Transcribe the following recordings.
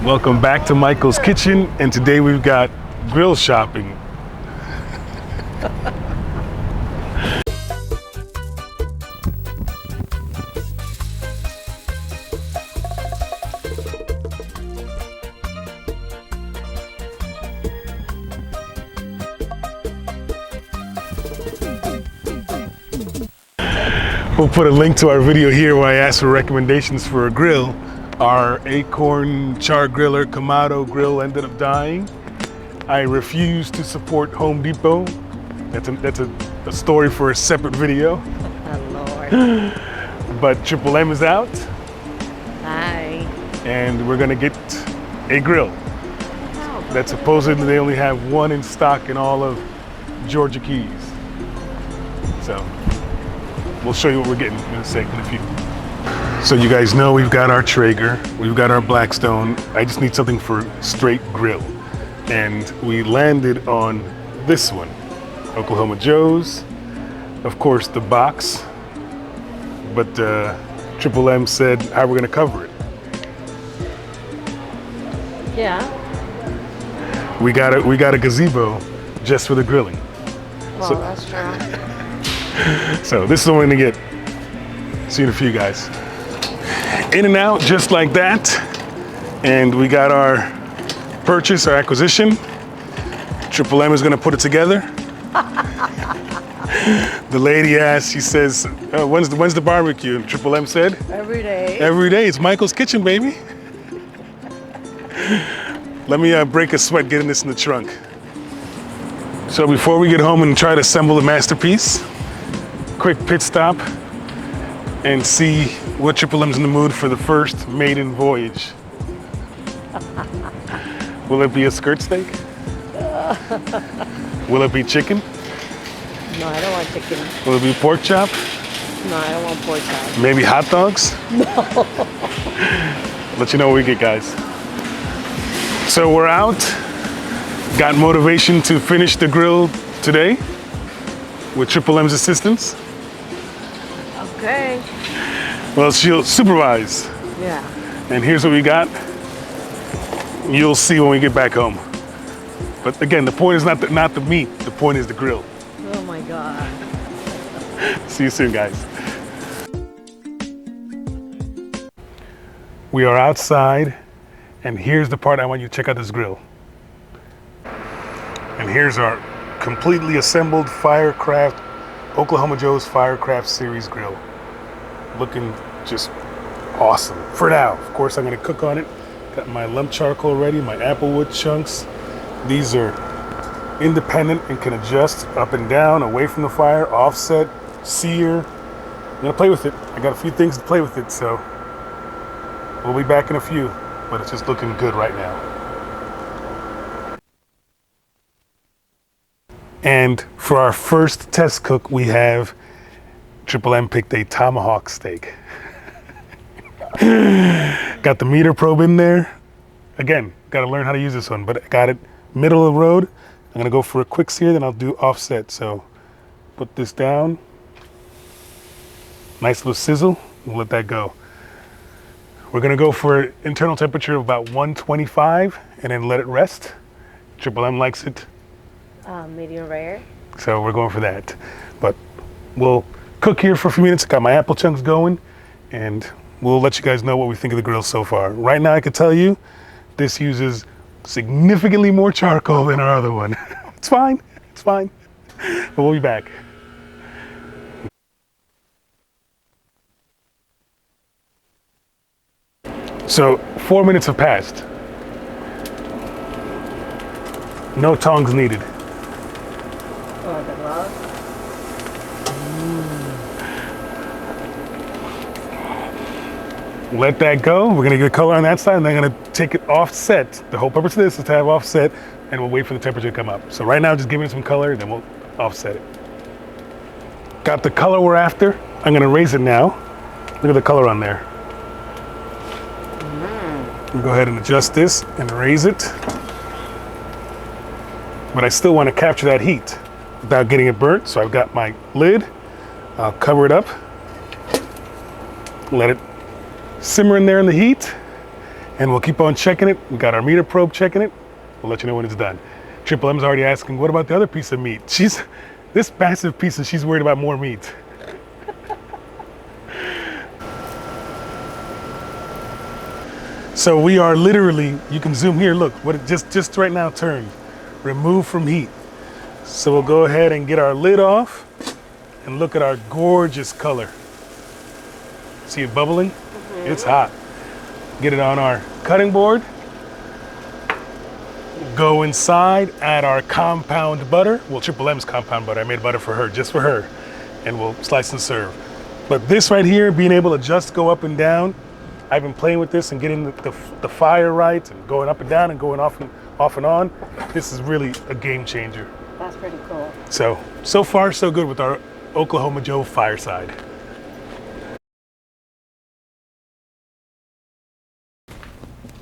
Welcome back to Michael's Kitchen, and today we've got grill shopping. We'll put a link to our video here where I asked for recommendations for a grill. Our acorn char griller Kamado grill ended up dying. I refused to support Home Depot. That's a story for a separate video. Oh Lord. But Triple M is out, Hi. and we're gonna get a grill that supposedly they only have one in stock in all of Georgia Keys. So we'll show you what we're getting in a few. So you guys know we've got our Traeger, we've got our Blackstone. I just need something for straight grill. And we landed on this one, Oklahoma Joe's. Of course, the box, but Triple M said how we're gonna cover it. Yeah. We got a gazebo just for the grilling. Well, that's true. So this is what we're gonna get. See you in a few, guys. In and out, just like that. And we got our purchase, our acquisition. Triple M is gonna put it together. The lady asked, she says, when's the barbecue? And Triple M said, Every day. every day. It's Michael's Kitchen, baby. Let me break a sweat getting this in the trunk. So before we get home and try to assemble the masterpiece, quick pit stop and see what Triple M's in the mood for the first maiden voyage. Will it be a skirt steak? Will it be chicken? No, I don't want chicken. Will it be pork chop? No, I don't want pork chop. Maybe hot dogs? No. Let you know what we get, guys. So we're out. Got motivation to finish the grill today with Triple M's assistance. Okay. Well, she'll supervise. Yeah. And here's what we got. You'll see when we get back home. But again, the point is not the meat. The point is the grill. Oh my God. See you soon, guys. We are outside, and here's the part I want you to check out this grill. And here's our completely assembled Firecraft, Oklahoma Joe's Firecraft Series grill. Looking just awesome. For now, of course, I'm gonna cook on it. Got my lump charcoal ready, my applewood chunks. These are independent and can adjust up and down, away from the fire, offset, sear. I'm gonna play with it. I got a few things to play with it, so we'll be back in a few, but it's just looking good right now. And for our first test cook, we have Triple M picked a tomahawk steak. Got the meter probe in there. Again, got to learn how to use this one, but I got it middle of the road. I'm gonna go for a quick sear, then I'll do offset. So put this down. Nice little sizzle. We'll let that go. We're gonna go for internal temperature of about 125 and then let it rest. Triple M likes it, Medium rare. so we're going for that. But we'll cook here for a few minutes. Got my apple chunks going, and we'll let you guys know what we think of the grill so far. Right now, I can tell you, this uses significantly more charcoal than our other one. It's fine, it's fine. But we'll be back. So 4 minutes have passed. No tongs needed. Oh, the glove. Let that go. We're gonna get color on that side, and then I'm gonna take it offset. The whole purpose of this is to have offset, and we'll wait for the temperature to come up. So right now, just giving it some color, then we'll offset it. Got the color we're after. I'm gonna raise it now. Look at the color on there. We'll go ahead and adjust this and raise it. But I still want to capture that heat without getting it burnt. So I've got my lid. I'll cover it up. Let it simmer in there in the heat. And we'll keep on checking it. We got our meter probe checking it. We'll let you know when it's done. Triple M's already asking, what about the other piece of meat? This massive piece, she's worried about more meat. So we are literally, you can zoom here, look, what it just right now turned, remove from heat. So we'll go ahead and get our lid off and look at our gorgeous color. See it bubbling? Mm-hmm. It's hot. Get it on our cutting board. Go inside, add our compound butter. Well, Triple M's compound butter. I made butter for her, just for her. And we'll slice and serve. But this right here, being able to just go up and down, I've been playing with this and getting the fire right and going up and down and going off and on. This is really a game changer. That's pretty cool. So far so good with our Oklahoma Joe Fireside.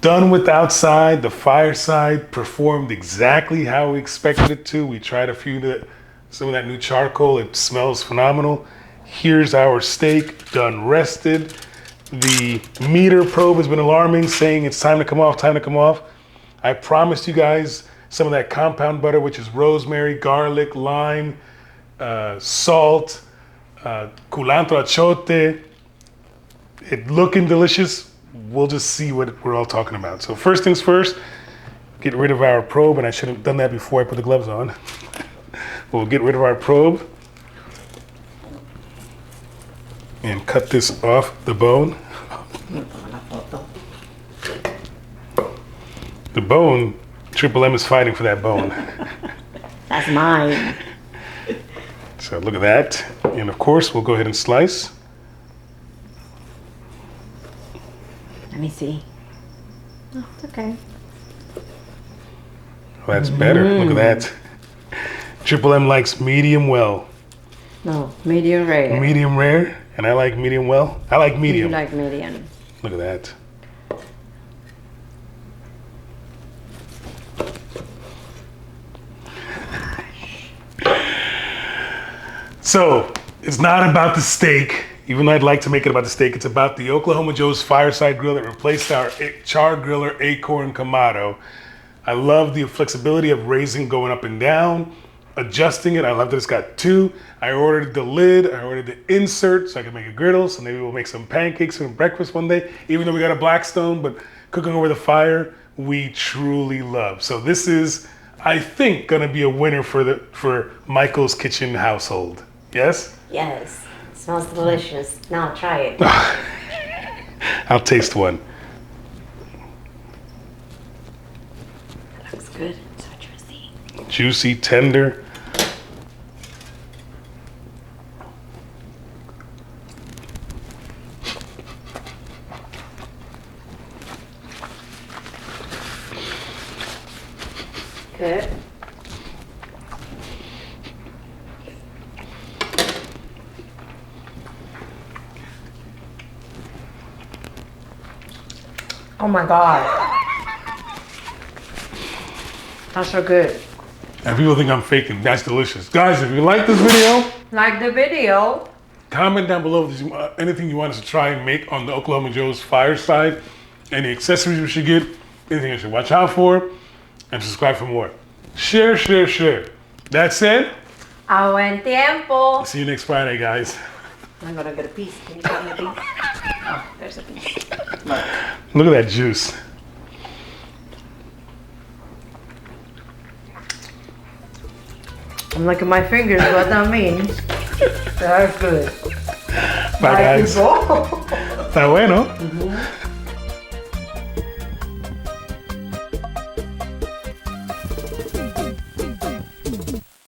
Done with outside, the Fireside performed exactly how we expected it to. We tried some of that new charcoal, it smells phenomenal. Here's our steak done rested. The meter probe has been alarming, saying it's time to come off, time to come off. I promised you guys some of that compound butter, which is rosemary, garlic, lime, salt, culantro achote. It looking delicious. We'll just see what we're all talking about. So first things first, get rid of our probe, and I should have done that before I put the gloves on. We'll get rid of our probe and cut this off the bone. The bone, Triple M is fighting for that bone. That's mine. So look at that. And of course, we'll go ahead and slice. Let me see. Oh, it's okay. Well, that's better. Look at that. Triple M likes medium well. No, medium rare. Medium rare, and I like medium well. I like medium. You like medium. Look at that. So, it's not about the steak, even though I'd like to make it about the steak. It's about the Oklahoma Joe's Fireside Grill that replaced our char griller Acorn Kamado. I love the flexibility of raising, going up and down, adjusting it. I love that it's got two. I ordered the lid, I ordered the insert so I can make a griddle, so maybe we'll make some pancakes for breakfast one day, even though we got a Blackstone, but cooking over the fire, we truly love. So this is, I think, gonna be a winner for Michael's Kitchen household. Yes? Yes. It smells delicious. Now try it. I'll taste one. It looks good. So juicy. Juicy, tender. Good. Oh my God. That's so good. And people think I'm faking. That's delicious. Guys, if you like this video, Like the video. comment down below if there's anything you want us to try and make on the Oklahoma Joe's Fireside. Any accessories we should get, anything I should watch out for, and subscribe for more. Share, share, share. That said, A buen tiempo. see you next Friday, guys. I'm gonna get a piece. Can you cut me a piece? Oh, there's a piece. Look. Look at that juice. I'm looking at my fingers, what that means. They're good. Bye, guys. people. Está bueno.